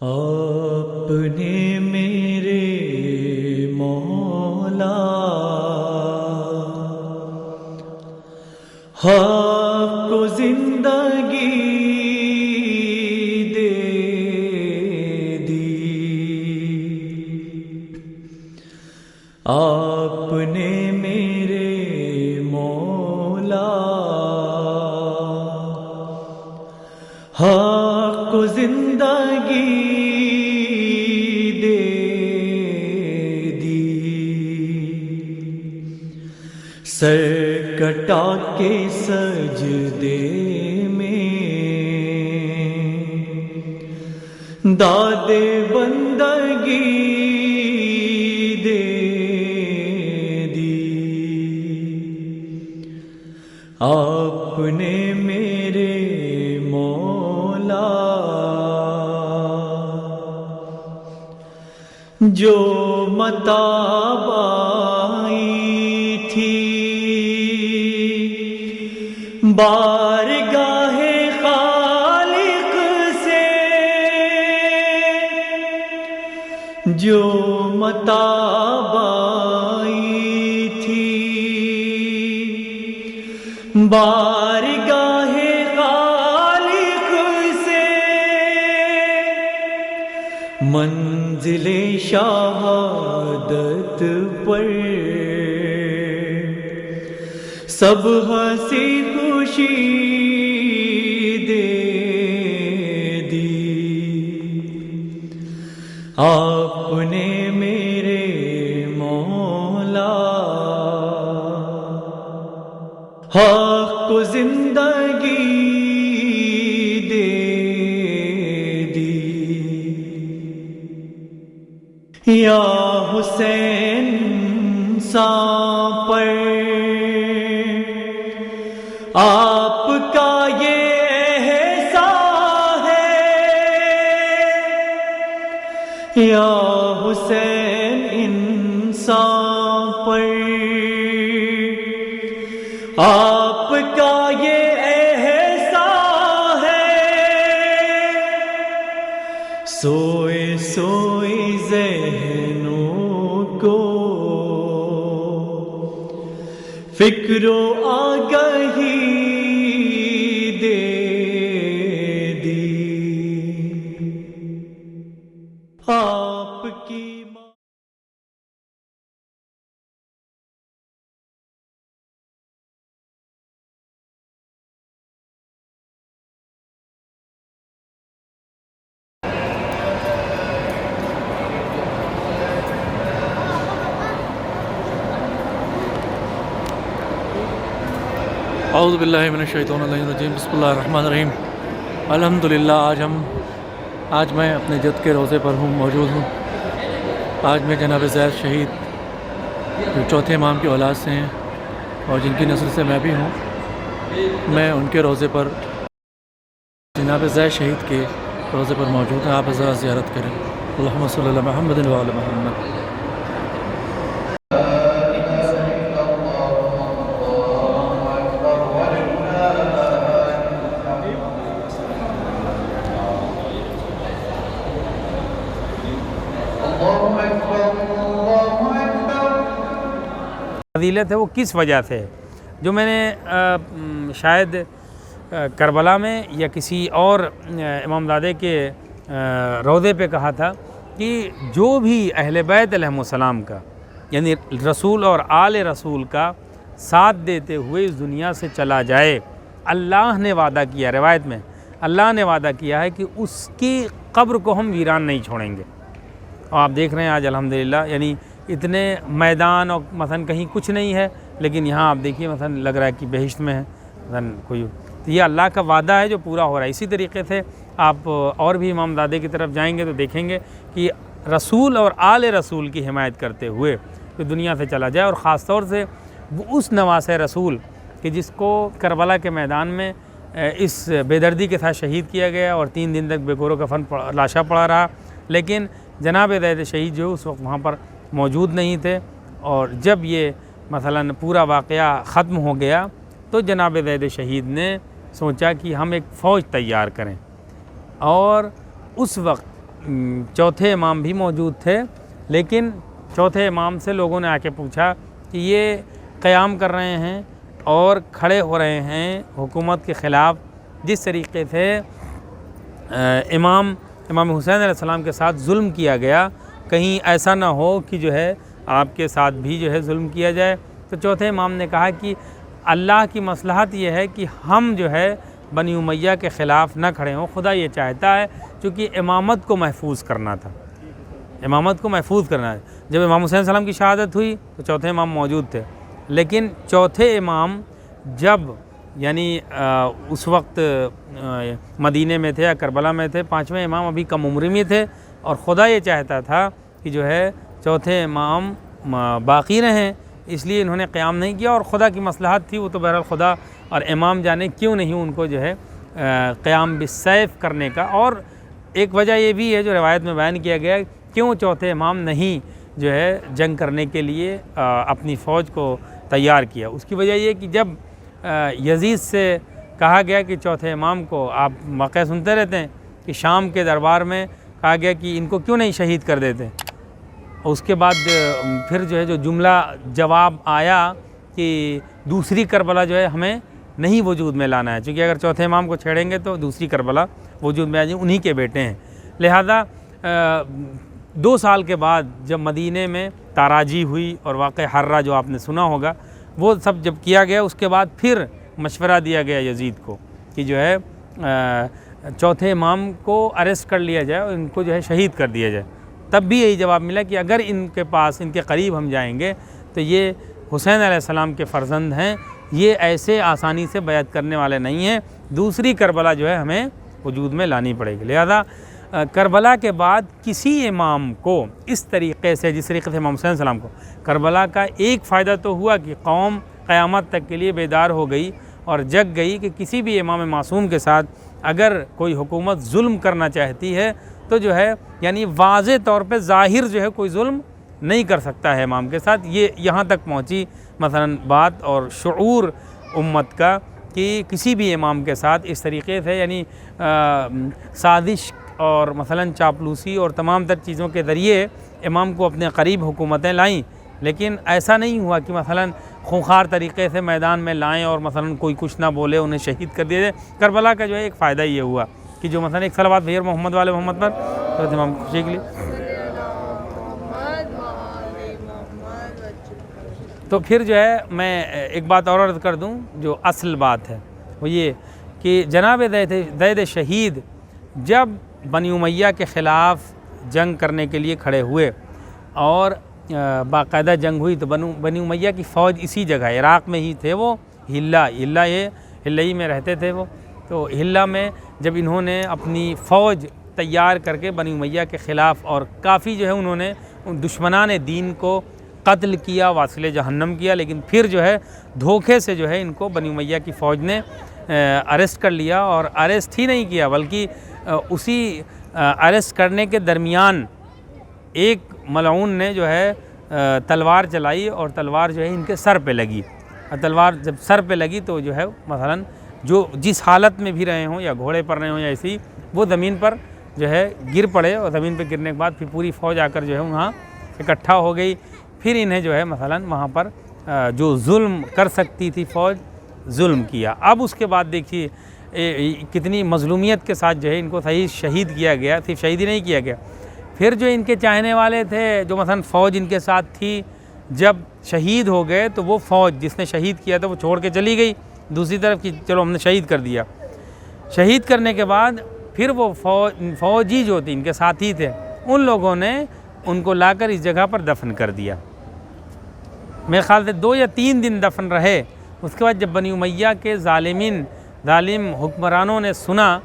آپ نے میرے مولا آپ کو زندگی دے دی، آپ نے میرے مولا آپ کو زندگی دے دی، سر کٹا کے سجدے میں داد بندگی دے دی، آپ نے میرے مولا جو متاع آئی تھی بارگاہ خالق سے، جو متاع آئی تھی بارگاہ خالق سے، منزل شہادت پر سب ہنسی خوشی دے دی، آپ نے میرے مولا حق کو زندگی دے دی، یا حسین انسان پر آپ کا یہ احسان ہے، یا حسین انسان پر آپ کا یہ احسان ہے، سوئے سوئے ذہنوں کو فکر و آگہی دے دی، آپ کی اعوذ باللہ من الشیطان الرجیم، بسم اللہ الرحمن الرحیم۔ الحمدللہ آج میں اپنے جد کے روضے پر موجود ہوں۔ آج میں جناب زید شہید جو چوتھے امام کی اولاد سے ہیں اور جن کی نسل سے میں بھی ہوں، میں ان کے روضے پر جناب زید شہید کے روضے پر موجود ہیں۔ آپ ذرا زیارت کریں۔ اللہم صلی علی محمد و علی محمد۔ فضیلت ہے وہ کس وجہ سے، جو میں نے شاید کربلا میں یا کسی اور امام زادے کے روضے پہ کہا تھا کہ جو بھی اہل بیت علیہم السلام کا یعنی رسول اور آل رسول کا ساتھ دیتے ہوئے اس دنیا سے چلا جائے، اللہ نے وعدہ کیا، روایت میں اللہ نے وعدہ کیا ہے کہ اس کی قبر کو ہم ویران نہیں چھوڑیں گے۔ اور آپ دیکھ رہے ہیں آج الحمدللہ یعنی اتنے میدان اور مثلا کہیں کچھ نہیں ہے، لیکن یہاں آپ دیکھیے مثلا لگ رہا ہے کہ بہشت میں ہے مثلا کوئی، تو یہ اللہ کا وعدہ ہے جو پورا ہو رہا ہے۔ اسی طریقے سے آپ اور بھی امام زادے کی طرف جائیں گے تو دیکھیں گے کہ رسول اور آل رسول کی حمایت کرتے ہوئے کہ دنیا سے چلا جائے، اور خاص طور سے وہ اس نواس رسول کہ جس کو کربلا کے میدان میں اس بے دردی کے ساتھ شہید کیا گیا اور 3 دن تک بے گور و کفن لاشا پڑا رہا، لیکن جناب زید شہید جو اس وقت وہاں پر موجود نہیں تھے، اور جب یہ مثلا پورا واقعہ ختم ہو گیا تو جناب زید شہید نے سوچا کہ ہم ایک فوج تیار کریں، اور اس وقت چوتھے امام بھی موجود تھے، لیکن چوتھے امام سے لوگوں نے آ کے پوچھا کہ یہ قیام کر رہے ہیں اور کھڑے ہو رہے ہیں حکومت کے خلاف، جس طریقے سے امام حسین علیہ السلام کے ساتھ ظلم کیا گیا، کہیں ایسا نہ ہو کہ جو ہے آپ کے ساتھ بھی جو ہے ظلم کیا جائے۔ تو چوتھے امام نے کہا کہ اللہ کی مصلحت یہ ہے کہ ہم جو ہے بنی امیہ کے خلاف نہ کھڑے ہوں، خدا یہ چاہتا ہے، چونکہ امامت کو محفوظ کرنا تھا، امامت کو محفوظ کرنا ہے۔ جب امام حسین السلام کی شہادت ہوئی تو چوتھے امام موجود تھے، لیکن چوتھے امام جب یعنی اس وقت مدینے میں تھے یا کربلا میں تھے، پانچویں امام ابھی کم عمری میں تھے، اور خدا یہ چاہتا تھا کہ جو ہے چوتھے امام باقی رہیں، اس لیے انہوں نے قیام نہیں کیا، اور خدا کی مصلحت تھی، وہ تو بہرحال خدا اور امام جانے کیوں نہیں ان کو جو ہے قیام بالسیف کرنے کا۔ اور ایک وجہ یہ بھی ہے جو روایت میں بیان کیا گیا، کیوں چوتھے امام نہیں جو ہے جنگ کرنے کے لیے اپنی فوج کو تیار کیا۔ اس کی وجہ یہ کہ جب یزید سے کہا گیا کہ چوتھے امام کو، آپ واقعہ سنتے رہتے ہیں کہ شام کے دربار میں کہا گیا کہ ان کو کیوں نہیں شہید کر دیتے، اس کے بعد پھر جو ہے جو جملہ جواب آیا کہ دوسری کربلا جو ہے ہمیں نہیں وجود میں لانا ہے، چونکہ اگر چوتھے امام کو چھیڑیں گے تو دوسری کربلا وجود میں آ جائیں، انہی کے بیٹے ہیں۔ لہذا 2 سال کے بعد جب مدینے میں تاراجی ہوئی اور واقع حرہ جو آپ نے سنا ہوگا، وہ سب جب کیا گیا، اس کے بعد پھر مشورہ دیا گیا یزید کو کہ جو ہے چوتھے امام کو اریسٹ کر لیا جائے اور ان کو جو ہے شہید کر دیا جائے۔ تب بھی یہی جواب ملا کہ اگر ان کے پاس، ان کے قریب ہم جائیں گے تو یہ حسین علیہ السلام کے فرزند ہیں، یہ ایسے آسانی سے بیعت کرنے والے نہیں ہیں، دوسری کربلا جو ہے ہمیں وجود میں لانی پڑے گی۔ لہذا کربلا کے بعد کسی امام کو اس طریقے سے، جس طریقے سے امام حسین علیہ السلام کو کربلا کا ایک فائدہ تو ہوا کہ قوم قیامت تک کے لیے بیدار ہو گئی اور جگ گئی کہ کسی بھی امام معصوم کے ساتھ اگر کوئی حکومت ظلم کرنا چاہتی ہے تو جو ہے یعنی واضح طور پہ ظاہر جو ہے کوئی ظلم نہیں کر سکتا ہے امام کے ساتھ۔ یہ یہاں تک پہنچی مثلا بات اور شعور امت کا کہ کسی بھی امام کے ساتھ اس طریقے سے یعنی سازش اور مثلا چاپلوسی اور تمام تر چیزوں کے ذریعے امام کو اپنے قریب حکومتیں لائیں، لیکن ایسا نہیں ہوا کہ مثلا خونخوار طریقے سے میدان میں لائیں اور مثلا کوئی کچھ نہ بولے انہیں شہید کر دیا جائے۔ کربلا کا جو ہے ایک فائدہ یہ ہوا کہ جو مثلا ایک صلوات بھیر محمد والے محمد پر حضرت امام کی خوشی کے لیے۔ تو پھر جو ہے میں ایک بات اور عرض کر دوں جو اصل بات ہے، وہ یہ کہ جناب زید شہید جب بنی امیہ کے خلاف جنگ کرنے کے لیے کھڑے ہوئے اور باقاعدہ جنگ ہوئی، تو بنی امیہ کی فوج اسی جگہ عراق میں ہی تھے، وہ ہلّئی میں رہتے تھے وہ، تو ہلّہ میں جب انہوں نے اپنی فوج تیار کر کے بنی امیہ کے خلاف اور کافی جو ہے انہوں نے دشمنان دین کو قتل کیا، واصل جہنم کیا، لیکن پھر جو ہے دھوکے سے جو ہے ان کو بنی امیہ کی فوج نے اریسٹ کر لیا، اور اریسٹ ہی نہیں کیا بلکہ اسی اریسٹ کرنے کے درمیان ایک ملعون نے جو ہے تلوار چلائی اور تلوار جو ہے ان کے سر پہ لگی، اور تلوار جب سر پہ لگی تو جو ہے مثلا جو جس حالت میں بھی رہے ہوں یا گھوڑے پر رہے ہوں یا ایسی، وہ زمین پر جو ہے گر پڑے، اور زمین پہ گرنے کے بعد پھر پوری فوج آ کر جو ہے وہاں اکٹھا ہو گئی۔ پھر انہیں جو ہے مثلا وہاں پر جو ظلم کر سکتی تھی فوج، ظلم کیا۔ اب اس کے بعد دیکھیے کتنی مظلومیت کے ساتھ جو ہے ان کو صحیح شہید کیا گیا، صرف شہید ہی نہیں کیا گیا، پھر جو ان کے چاہنے والے تھے، جو مثلا فوج ان کے ساتھ تھی، جب شہید ہو گئے تو وہ فوج جس نے شہید کیا تھا وہ چھوڑ کے چلی گئی دوسری طرف کی، چلو ہم نے شہید کر دیا۔ شہید کرنے کے بعد پھر وہ فوجی جو تھے ان کے ساتھی تھے، ان لوگوں نے ان کو لا کر اس جگہ پر دفن کر دیا۔ میرے خیال سے 2 یا 3 دن دفن رہے۔ اس کے بعد جب بنی امیہ کے ظالم حکمرانوں نے سنا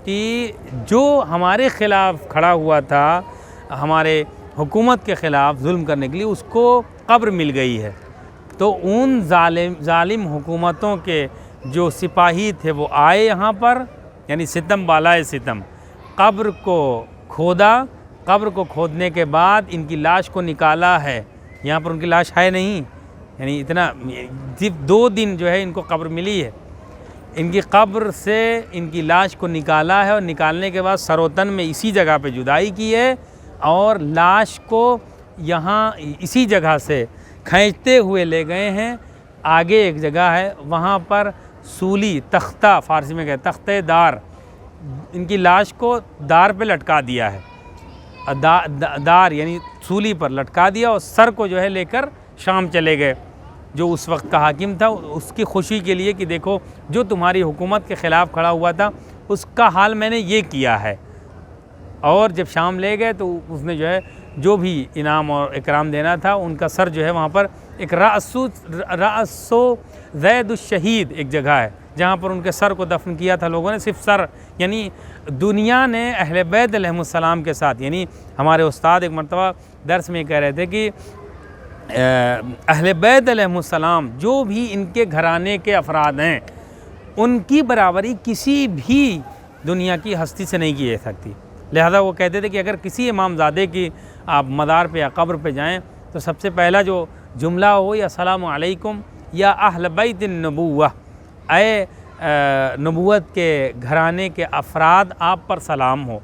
کہ جو ہمارے خلاف کھڑا ہوا تھا، ہمارے حکومت کے خلاف ظلم کرنے کے لیے، اس کو قبر مل گئی ہے، تو ان ظالم حکومتوں کے جو سپاہی تھے وہ آئے یہاں پر، یعنی ستم بالائے ستم، قبر کو کھودا، قبر کو کھودنے کے بعد ان کی لاش کو نکالا ہے، یہاں پر ان کی لاش ہے نہیں، یعنی اتنا صرف 2 دن جو ہے ان کو قبر ملی ہے۔ ان کی قبر سے ان کی لاش کو نکالا ہے اور نکالنے کے بعد سر و تن میں اسی جگہ پہ جدائی کی ہے اور لاش کو یہاں اسی جگہ سے کھینچتے ہوئے لے گئے ہیں. آگے ایک جگہ ہے وہاں پر سولی تختہ فارسی میں کہتے تختہ دار, ان کی لاش کو دار پہ لٹکا دیا ہے, دار یعنی سولی پر لٹکا دیا اور سر کو جو ہے لے کر شام چلے گئے. جو اس وقت کا حاکم تھا اس کی خوشی کے لیے کہ دیکھو جو تمہاری حکومت کے خلاف کھڑا ہوا تھا اس کا حال میں نے یہ کیا ہے. اور جب شام لے گئے تو اس نے جو ہے جو بھی انعام اور اکرام دینا تھا ان کا سر جو ہے وہاں پر ایک رأسو زید الشہید ایک جگہ ہے جہاں پر ان کے سر کو دفن کیا تھا لوگوں نے, صرف سر. یعنی دنیا نے اہل بیت علیہم السلام کے ساتھ, یعنی ہمارے استاد ایک مرتبہ درس میں کہہ رہے تھے کہ اہل بیت علیہم السلام جو بھی ان کے گھرانے کے افراد ہیں ان کی برابری کسی بھی دنیا کی ہستی سے نہیں کی جا سکتی. لہذا وہ کہتے تھے کہ اگر کسی امام زادے کی آپ مدار پہ یا قبر پہ جائیں تو سب سے پہلا جو جملہ ہو یا السلام علیکم یا اہل بیت النبوہ, اے نبوت کے گھرانے کے افراد آپ پر سلام ہو.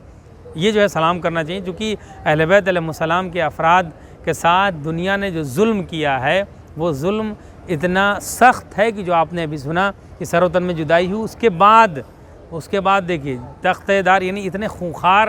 یہ جو ہے سلام کرنا چاہیے چونکہ اہل بیت علیہ السلام کے افراد کے ساتھ دنیا نے جو ظلم کیا ہے وہ ظلم اتنا سخت ہے کہ جو آپ نے ابھی سنا کہ سر و تن میں جدائی ہوئی, اس کے بعد دیکھیے تختہ دار, یعنی اتنے خونخوار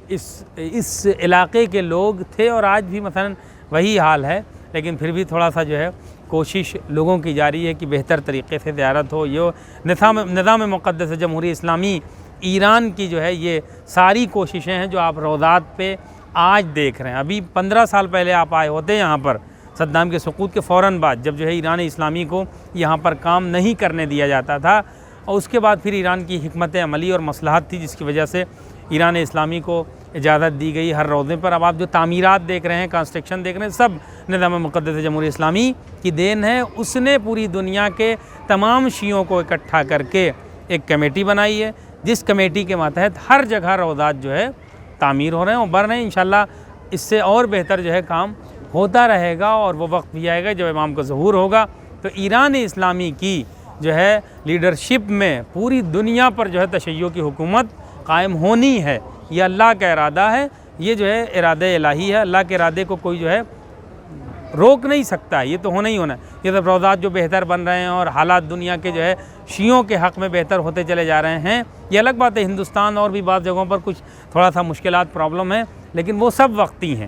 اس علاقے کے لوگ تھے اور آج بھی مثلا وہی حال ہے. لیکن پھر بھی تھوڑا سا جو ہے کوشش لوگوں کی جاری ہے کہ بہتر طریقے سے زیارت ہو. یہ نظام مقدس جمہوری اسلامی ایران کی جو ہے یہ ساری کوششیں ہیں جو آپ روضات پہ آج دیکھ رہے ہیں. ابھی 15 سال پہلے آپ آئے ہوتے یہاں پر صدام کے سقوط کے فوراً بعد, جب جو ہے ایران اسلامی کو یہاں پر کام نہیں کرنے دیا جاتا تھا, اور اس کے بعد پھر ایران کی حکمت عملی اور مصلحت تھی جس کی وجہ سے ایران اسلامی کو اجازت دی گئی ہر روضے پر. اب آپ جو تعمیرات دیکھ رہے ہیں, کنسٹرکشن دیکھ رہے ہیں, سب نظام مقدس جمہوری اسلامی کی دین ہے. اس نے پوری دنیا کے تمام شیعوں کو اکٹھا کر کے ایک کمیٹی بنائی ہے جس کمیٹی کے ماتحت ہر جگہ روضات جو ہے تعمیر ہو رہے ہیں اور بڑھ رہے ہیں. انشاءاللہ اس سے اور بہتر جو ہے کام ہوتا رہے گا اور وہ وقت بھی آئے گا جب امام کا ظہور ہوگا تو ایران اسلامی کی جو ہے لیڈرشپ میں پوری دنیا پر جو ہے تشیع کی حکومت قائم ہونی ہے. یہ اللہ کا ارادہ ہے, یہ جو ہے ارادہ الہی ہے. اللہ کے ارادے کو کوئی جو ہے روک نہیں سکتا, یہ تو ہونا ہی ہونا ہے. یہ سب روضات جو بہتر بن رہے ہیں اور حالات دنیا کے جو ہے شیعوں کے حق میں بہتر ہوتے چلے جا رہے ہیں, یہ الگ بات ہے. ہندوستان اور بھی بعض جگہوں پر کچھ تھوڑا سا مشکلات پرابلم ہیں لیکن وہ سب وقتی ہیں.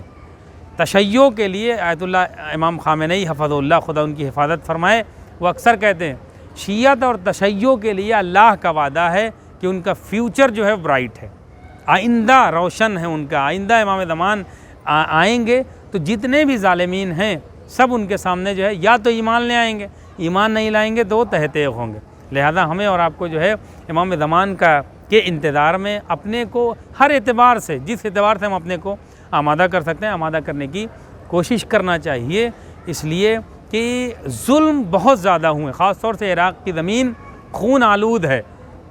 تشیع کے لیے آیت اللہ امام خامنئی حفظ اللہ خدا ان کی حفاظت فرمائے, وہ اکثر کہتے ہیں شیعت اور تشیع کے لیے اللہ کا وعدہ ہے کہ ان کا فیوچر جو ہے برائٹ ہے, آئندہ روشن ہے ان کا. آئندہ امام زمان آئیں گے تو جتنے بھی ظالمین ہیں سب ان کے سامنے جو ہے یا تو ایمان لے آئیں گے, ایمان نہیں لائیں گے تو وہ تہ تیغ ہوں گے. لہذا ہمیں اور آپ کو جو ہے امام زمان کے انتظار میں اپنے کو ہر اعتبار سے, جس اعتبار سے ہم اپنے کو آمادہ کر سکتے ہیں آمادہ کرنے کی کوشش کرنا چاہیے. اس لیے کہ ظلم بہت زیادہ ہوئے, خاص طور سے عراق کی زمین خون آلود ہے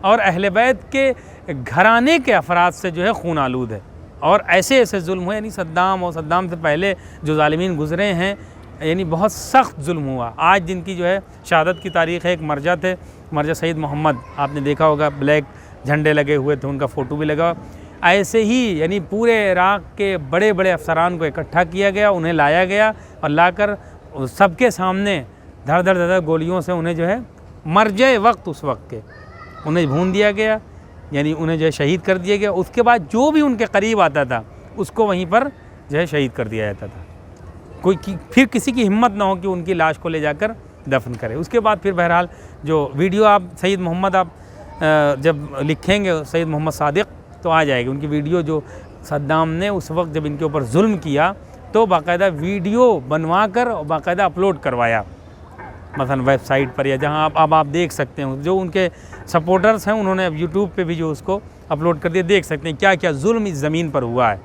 اور اہل بیت کے گھرانے کے افراد سے جو ہے خون آلود ہے. اور ایسے ظلم ہوئے, یعنی صدام اور صدام سے پہلے جو ظالمین گزرے ہیں, یعنی بہت سخت ظلم ہوا. آج جن کی جو ہے شہادت کی تاریخ ہے, ایک مرجع تھے, مرجع سید محمد, آپ نے دیکھا ہوگا بلیک جھنڈے لگے ہوئے تھے, ان کا فوٹو بھی لگا. ایسے ہی یعنی پورے عراق کے بڑے بڑے افسران کو اکٹھا کیا گیا, انہیں لایا گیا اور لا کر سب کے سامنے دھڑ دھڑ گولیوں سے انہیں جو ہے مرجع وقت اس وقت کے انہیں بھون دیا گیا, یعنی انہیں جو ہے شہید کر دیا گیا. اس کے بعد جو بھی ان کے قریب آتا تھا اس کو وہیں پر جو ہے شہید کر دیا جاتا تھا. کوئی پھر کسی کی ہمت نہ ہو کہ ان کی لاش کو لے جا کر دفن کرے. اس کے بعد پھر بہرحال جو ویڈیو آپ سید محمد آپ جب لکھیں گے سید محمد صادق تو آ جائے گی ان کی ویڈیو, جو صدام نے اس وقت جب ان کے اوپر ظلم کیا تو باقاعدہ ویڈیو بنوا کر باقاعدہ اپلوڈ کروایا, مثلا ویب سائٹ پر یا جہاں اب آپ دیکھ سکتے ہیں. جو ان کے سپورٹرز ہیں انہوں نے اب یوٹیوب پہ بھی جو اس کو اپلوڈ کر دیا, دیکھ سکتے ہیں کیا کیا ظلم اس زمین پر ہوا ہے.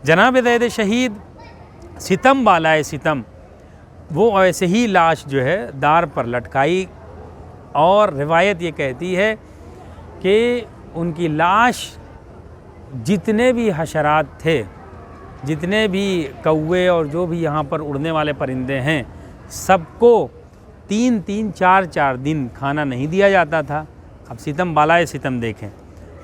جناب زید شہید ستم بالائے ستم, وہ ایسے ہی لاش جو ہے دار پر لٹکائی, اور روایت یہ کہتی ہے کہ ان کی لاش جتنے بھی حشرات تھے, جتنے بھی کوے اور جو بھی یہاں پر اڑنے والے پرندے ہیں, سب کو 3-3 4-4 دن کھانا نہیں دیا جاتا تھا. اب ستم بالائے ستم دیکھیں،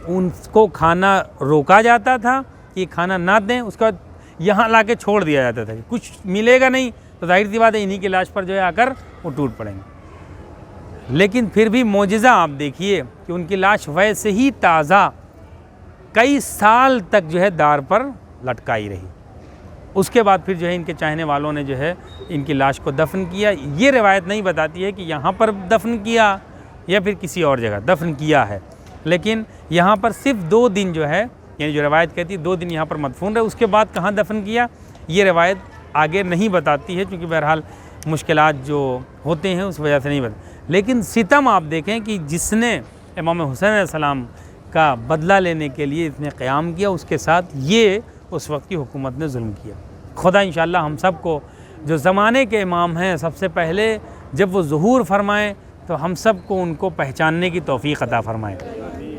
ان کو کھانا روکا جاتا تھا کہ کھانا نہ دیں، اس کے بعد یہاں لا کے چھوڑ دیا جاتا تھا کہ کچھ ملے گا نہیں تو ظاہر سی بات ہے انہی کی لاش پر جو ہے آ کر وہ ٹوٹ پڑیں گے۔ لیکن پھر بھی معجزہ آپ دیکھیے کہ ان کی لاش ویسے ہی تازہ کئی سال تک جو ہے دار پر لٹکائی رہی۔ اس کے بعد پھر جو ہے ان کے چاہنے والوں نے جو ہے ان کی لاش کو دفن کیا۔ یہ روایت نہیں بتاتی ہے کہ یہاں پر دفن کیا یا پھر کسی اور جگہ دفن کیا ہے، لیکن یہاں پر صرف 2 دن جو ہے، یعنی جو روایت کہتی ہے 2 دن یہاں پر مدفون رہے، اس کے بعد کہاں دفن کیا یہ روایت آگے نہیں بتاتی ہے، چونکہ بہرحال مشکلات جو ہوتے ہیں اس وجہ سے نہیں بتاتی۔ لیکن ستم آپ دیکھیں کہ جس نے امام حسین علیہ السلام کا بدلہ لینے کے لیے اس نے قیام کیا، اس کے ساتھ یہ اس وقت کی حکومت نے ظلم کیا۔ خدا انشاءاللہ ہم سب کو جو زمانے کے امام ہیں سب سے پہلے جب وہ ظہور فرمائیں تو ہم سب کو ان کو پہچاننے کی توفیق عطا فرمائیں،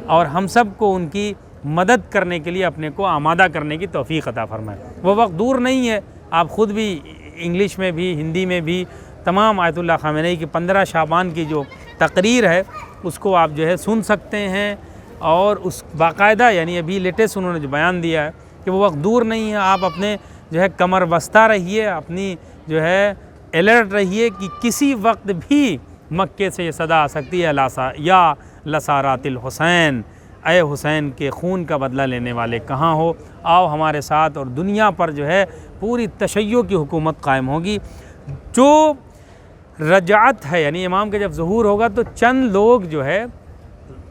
اور ہم سب کو ان کی مدد کرنے کے لیے اپنے کو آمادہ کرنے کی توفیق عطا فرمائیں۔ وہ وقت دور نہیں ہے، آپ خود بھی انگلش میں بھی ہندی میں بھی تمام آیت اللہ خامنئی کی 15 شعبان کی جو تقریر ہے اس کو آپ جو ہے سن سکتے ہیں، اور اس باقاعدہ یعنی ابھی لیٹسٹ انہوں نے جو بیان دیا ہے کہ وہ وقت دور نہیں ہے، آپ اپنے جو ہے کمر بستہ رہیے، اپنی جو ہے الرٹ رہیے کہ کسی وقت بھی مکے سے یہ صدا آ سکتی ہے یا لسارات الحسین، اے حسین کے خون کا بدلہ لینے والے کہاں ہو، آؤ ہمارے ساتھ، اور دنیا پر جو ہے پوری تشیع کی حکومت قائم ہوگی۔ جو رجعت ہے یعنی امام کا جب ظہور ہوگا تو چند لوگ جو ہے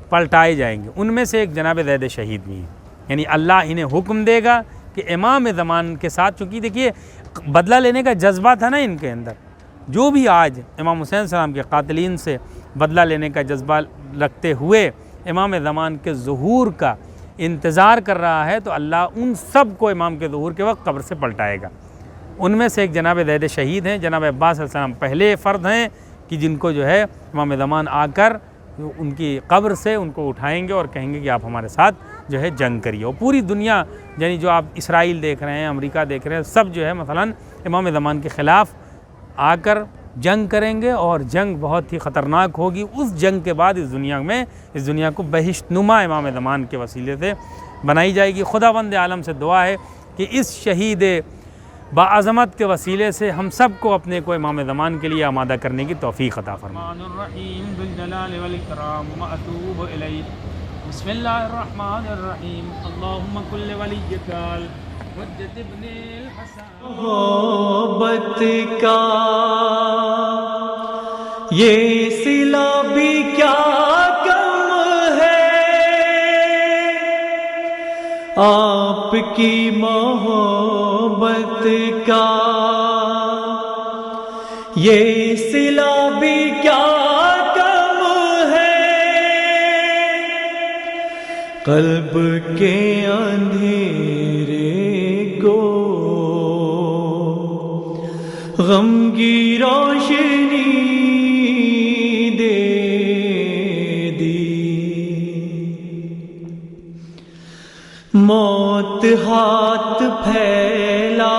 پلٹائے جائیں گے، ان میں سے ایک جناب زید شہید بھی ہیں، یعنی اللہ انہیں حکم دے گا کہ امام زمان کے ساتھ، چونکہ دیکھیے بدلہ لینے کا جذبہ تھا نا ان کے اندر، جو بھی آج امام حسین السلام کے قاتلین سے بدلہ لینے کا جذبہ رکھتے ہوئے امام زمان کے ظہور کا انتظار کر رہا ہے، تو اللہ ان سب کو امام کے ظہور کے وقت قبر سے پلٹائے گا۔ ان میں سے ایک جناب زید شہید ہیں، جناب عباس علیہ السلام پہلے فرد ہیں کہ جن کو جو ہے امام زمان آ کر ان کی قبر سے ان کو اٹھائیں گے اور کہیں گے کہ آپ ہمارے ساتھ جو ہے جنگ کریے۔ اور پوری دنیا یعنی جو آپ اسرائیل دیکھ رہے ہیں، امریکہ دیکھ رہے ہیں، سب جو ہے مثلاً امام زمان کے خلاف آ کر جنگ کریں گے، اور جنگ بہت ہی خطرناک ہوگی۔ اس جنگ کے بعد اس دنیا کو بہشت نما امام زمان کے وسیلے سے بنائی جائے گی۔ خداوند عالم سے دعا ہے کہ اس شہید باعظمت کے وسیلے سے ہم سب کو اپنے کو امام زمان کے لیے آمادہ کرنے کی توفیق عطا فرمائے۔ بسم اللہ الرحمن الرحیم، اللہم کل ولیک الحجۃ ابن الحسن۔ محبت کا یہ صلہ بھی کیا کم ہے، آپ کی محبت کا یہ صلہ بھی کیا کم ہے، قلب کے اندھیرے کو غم کی روشنی دے دی، موت ہاتھ پھیلا